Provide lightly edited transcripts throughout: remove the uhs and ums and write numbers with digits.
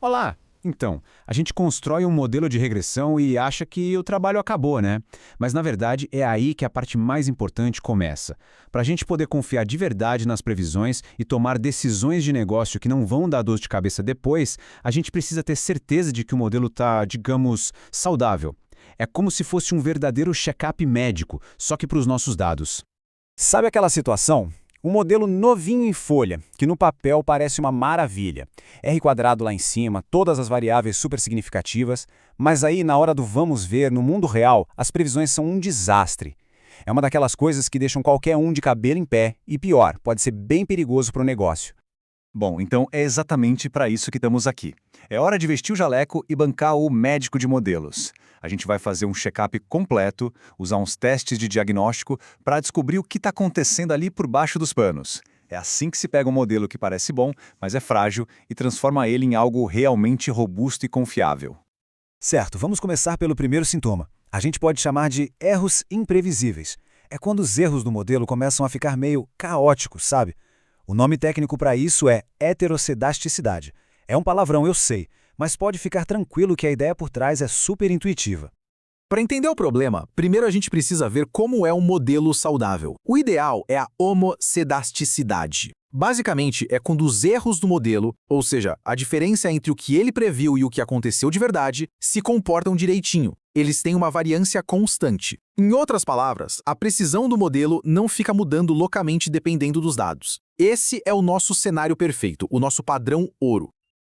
Olá! Então, a gente constrói um modelo de regressão e acha que o trabalho acabou, né? Mas na verdade é aí que a parte mais importante começa. Para a gente poder confiar de verdade nas previsões e tomar decisões de negócio que não vão dar dor de cabeça depois, a gente precisa ter certeza de que o modelo está, digamos, saudável. É como se fosse um verdadeiro check-up médico, só que para os nossos dados. Sabe aquela situação? Um modelo novinho em folha, que no papel parece uma maravilha. R quadrado lá em cima, todas as variáveis super significativas, mas aí na hora do vamos ver, no mundo real, as previsões são um desastre. É uma daquelas coisas que deixam qualquer um de cabelo em pé e pior, pode ser bem perigoso para o negócio. Bom, então é exatamente para isso que estamos aqui. É hora de vestir o jaleco e bancar o médico de modelos. A gente vai fazer um check-up completo, usar uns testes de diagnóstico para descobrir o que está acontecendo ali por baixo dos panos. É assim que se pega um modelo que parece bom, mas é frágil, e transforma ele em algo realmente robusto e confiável. Certo, vamos começar pelo primeiro sintoma. A gente pode chamar de erros imprevisíveis. É quando os erros do modelo começam a ficar meio caóticos, sabe? O nome técnico para isso é heterocedasticidade. É um palavrão, eu sei, mas pode ficar tranquilo que a ideia por trás é super intuitiva. Para entender o problema, primeiro a gente precisa ver como é um modelo saudável. O ideal é a homocedasticidade. Basicamente, é quando os erros do modelo, ou seja, a diferença entre o que ele previu e o que aconteceu de verdade, se comportam direitinho. Eles têm uma variância constante. Em outras palavras, a precisão do modelo não fica mudando loucamente dependendo dos dados. Esse é o nosso cenário perfeito, o nosso padrão ouro.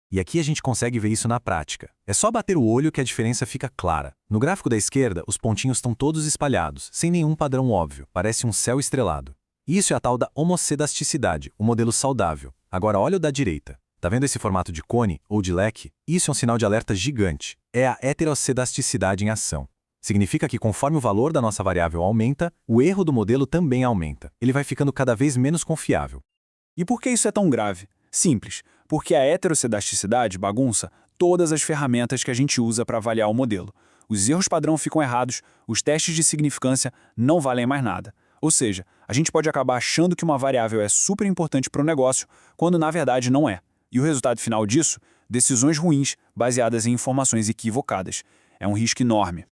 E aqui a gente consegue ver isso na prática. É só bater o olho que a diferença fica clara. No gráfico da esquerda, os pontinhos estão todos espalhados, sem nenhum padrão óbvio, parece um céu estrelado. Isso é a tal da homocedasticidade, o modelo saudável. Agora olha o da direita. Tá vendo esse formato de cone ou de leque? Isso é um sinal de alerta gigante. É a heterocedasticidade em ação. Significa que conforme o valor da nossa variável aumenta, o erro do modelo também aumenta. Ele vai ficando cada vez menos confiável. E por que isso é tão grave? Simples, porque a heterocedasticidade bagunça todas as ferramentas que a gente usa para avaliar o modelo. Os erros padrão ficam errados, os testes de significância não valem mais nada. Ou seja, a gente pode acabar achando que uma variável é super importante para o negócio, quando na verdade não é. E o resultado final disso? Decisões ruins, baseadas em informações equivocadas. É um risco enorme.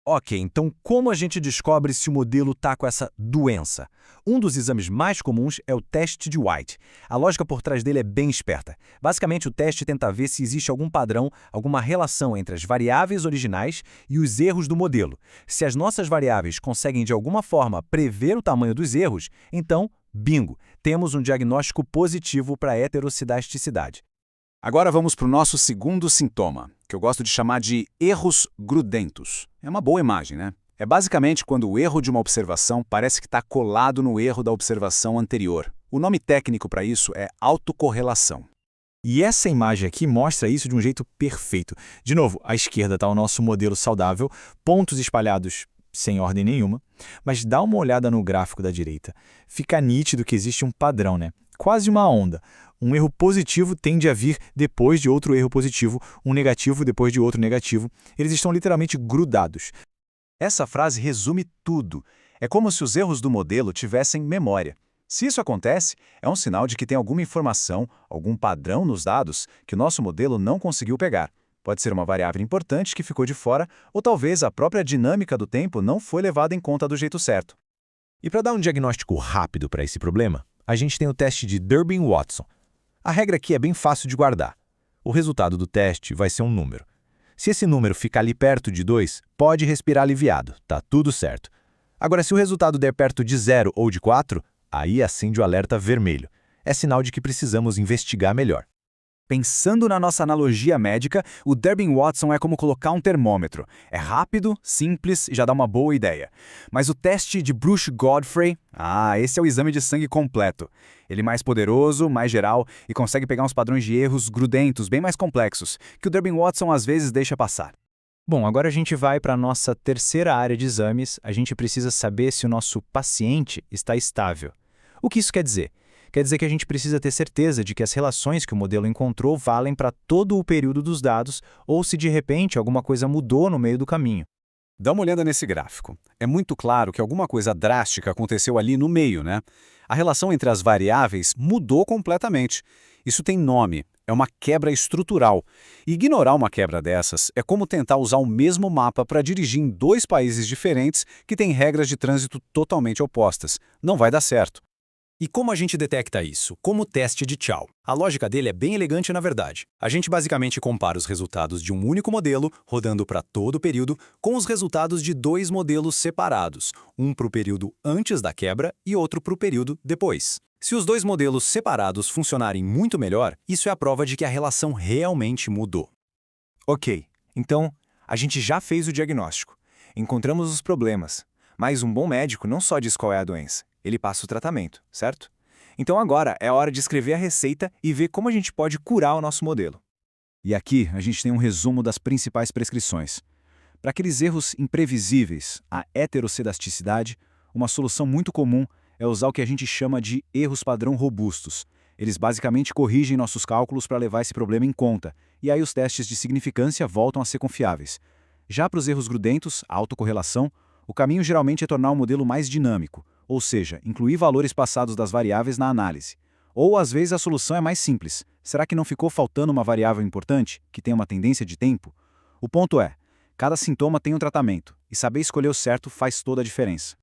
Ok, então como a gente descobre se o modelo está com essa doença? Um dos exames mais comuns é o teste de White. A lógica por trás dele é bem esperta. Basicamente, o teste tenta ver se existe algum padrão, alguma relação entre as variáveis originais e os erros do modelo. Se as nossas variáveis conseguem de alguma forma prever o tamanho dos erros, então, bingo, temos um diagnóstico positivo para a heterocedasticidade. Agora vamos para o nosso segundo sintoma, que eu gosto de chamar de erros grudentos. É uma boa imagem, né? É basicamente quando o erro de uma observação parece que está colado no erro da observação anterior. O nome técnico para isso é autocorrelação. E essa imagem aqui mostra isso de um jeito perfeito. De novo, à esquerda está o nosso modelo saudável, pontos espalhados sem ordem nenhuma, mas dá uma olhada no gráfico da direita. Fica nítido que existe um padrão, né? Quase uma onda. Um erro positivo tende a vir depois de outro erro positivo, um negativo depois de outro negativo. Eles estão literalmente grudados. Essa frase resume tudo. É como se os erros do modelo tivessem memória. Se isso acontece, é um sinal de que tem alguma informação, algum padrão nos dados que o nosso modelo não conseguiu pegar. Pode ser uma variável importante que ficou de fora, ou talvez a própria dinâmica do tempo não foi levada em conta do jeito certo. E para dar um diagnóstico rápido para esse problema, a gente tem o teste de Durbin-Watson. A regra aqui é bem fácil de guardar. O resultado do teste vai ser um número. Se esse número ficar ali perto de 2, pode respirar aliviado, tá tudo certo. Agora, se o resultado der perto de 0 ou de 4, aí acende o alerta vermelho. É sinal de que precisamos investigar melhor. Pensando na nossa analogia médica, o Durbin-Watson é como colocar um termômetro. É rápido, simples e já dá uma boa ideia. Mas o teste de Bruch-Godfrey, esse é o exame de sangue completo. Ele é mais poderoso, mais geral e consegue pegar uns padrões de erros grudentos bem mais complexos, que o Durbin-Watson às vezes deixa passar. Bom, agora a gente vai para a nossa terceira área de exames. A gente precisa saber se o nosso paciente está estável. O que isso quer dizer? Quer dizer que a gente precisa ter certeza de que as relações que o modelo encontrou valem para todo o período dos dados ou se de repente alguma coisa mudou no meio do caminho. Dá uma olhada nesse gráfico. É muito claro que alguma coisa drástica aconteceu ali no meio, né? A relação entre as variáveis mudou completamente. Isso tem nome, é uma quebra estrutural. E ignorar uma quebra dessas é como tentar usar o mesmo mapa para dirigir em dois países diferentes que têm regras de trânsito totalmente opostas. Não vai dar certo. E como a gente detecta isso? Como o teste de Chow. A lógica dele é bem elegante na verdade. A gente basicamente compara os resultados de um único modelo, rodando para todo o período, com os resultados de dois modelos separados, um para o período antes da quebra e outro para o período depois. Se os dois modelos separados funcionarem muito melhor, isso é a prova de que a relação realmente mudou. Ok, então a gente já fez o diagnóstico. Encontramos os problemas. Mas um bom médico não só diz qual é a doença, ele passa o tratamento, certo? Então agora é a hora de escrever a receita e ver como a gente pode curar o nosso modelo. E aqui a gente tem um resumo das principais prescrições. Para aqueles erros imprevisíveis, a heterocedasticidade, uma solução muito comum é usar o que a gente chama de erros padrão robustos. Eles basicamente corrigem nossos cálculos para levar esse problema em conta, e aí os testes de significância voltam a ser confiáveis. Já para os erros grudentos, a autocorrelação, o caminho geralmente é tornar o modelo mais dinâmico, ou seja, incluir valores passados das variáveis na análise. Ou, às vezes, a solução é mais simples. Será que não ficou faltando uma variável importante, que tem uma tendência de tempo? O ponto é, cada sintoma tem um tratamento, e saber escolher o certo faz toda a diferença.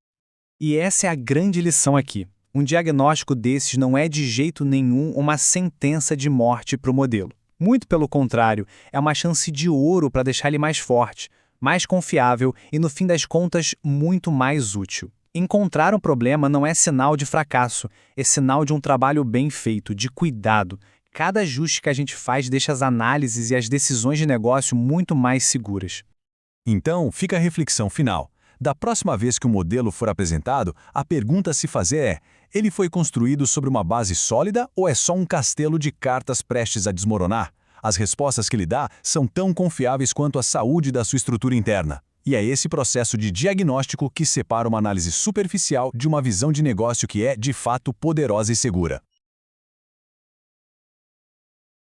E essa é a grande lição aqui. Um diagnóstico desses não é de jeito nenhum uma sentença de morte para o modelo. Muito pelo contrário, é uma chance de ouro para deixar ele mais forte, mais confiável e, no fim das contas, muito mais útil. Encontrar um problema não é sinal de fracasso, é sinal de um trabalho bem feito, de cuidado. Cada ajuste que a gente faz deixa as análises e as decisões de negócio muito mais seguras. Então, fica a reflexão final. Da próxima vez que o modelo for apresentado, a pergunta a se fazer é: ele foi construído sobre uma base sólida ou é só um castelo de cartas prestes a desmoronar? As respostas que ele dá são tão confiáveis quanto a saúde da sua estrutura interna. E é esse processo de diagnóstico que separa uma análise superficial de uma visão de negócio que é, de fato, poderosa e segura.